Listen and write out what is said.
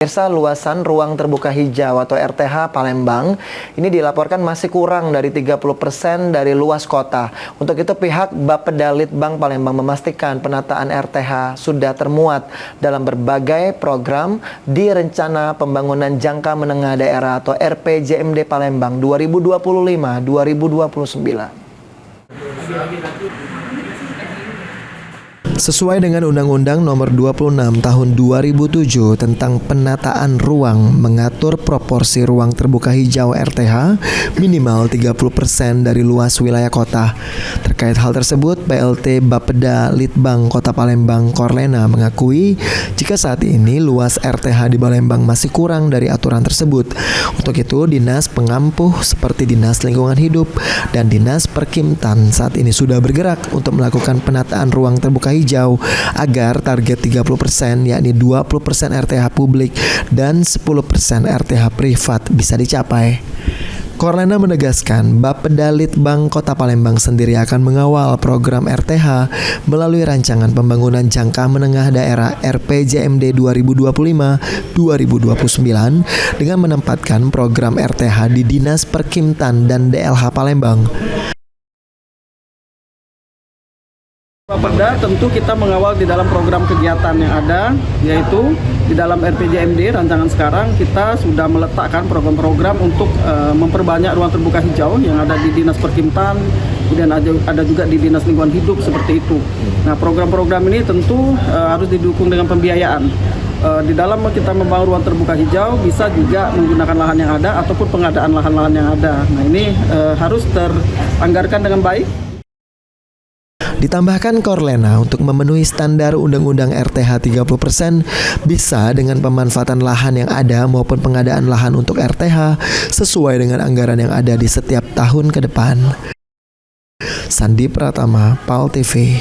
Pemirsa, luasan ruang terbuka hijau atau RTH Palembang ini dilaporkan masih kurang dari 30% dari luas kota. Untuk itu pihak Bapeda Litbang Palembang memastikan penataan RTH sudah termuat dalam berbagai program di Rencana Pembangunan Jangka Menengah Daerah atau RPJMD Palembang 2025-2029. Sesuai dengan Undang-Undang Nomor 26 Tahun 2007 tentang penataan ruang mengatur proporsi ruang terbuka hijau RTH minimal 30% dari luas wilayah kota. Terkait hal tersebut, PLT Bapeda Litbang Kota Palembang Korlena mengakui jika saat ini luas RTH di Palembang masih kurang dari aturan tersebut. Untuk itu, Dinas Pengampuh seperti Dinas Lingkungan Hidup dan Dinas Perkimtan saat ini sudah bergerak untuk melakukan penataan ruang terbuka hijau agar target 30% yakni 20% RTH publik dan 10% RTH privat bisa dicapai. Korlena menegaskan Bapeda Litbang Kota Palembang sendiri akan mengawal program RTH melalui rancangan pembangunan jangka menengah daerah RPJMD 2025-2029 dengan menempatkan program RTH di Dinas Perkimtan dan DLH Palembang. Bapeda tentu kita mengawal di dalam program kegiatan yang ada, yaitu di dalam RPJMD rancangan sekarang kita sudah meletakkan program-program untuk memperbanyak ruang terbuka hijau yang ada di Dinas Perkimtan, kemudian ada juga di Dinas Lingkungan Hidup seperti itu. Nah, program-program ini tentu harus didukung dengan pembiayaan. Di dalam kita membangun ruang terbuka hijau bisa juga menggunakan lahan yang ada ataupun pengadaan lahan-lahan yang ada. Nah, ini harus teranggarkan dengan baik. Ditambahkan Korlena untuk memenuhi standar Undang-Undang RTH 30% bisa dengan pemanfaatan lahan yang ada maupun pengadaan lahan untuk RTH sesuai dengan anggaran yang ada di setiap tahun ke depan. Sandi Pratama, PAL TV.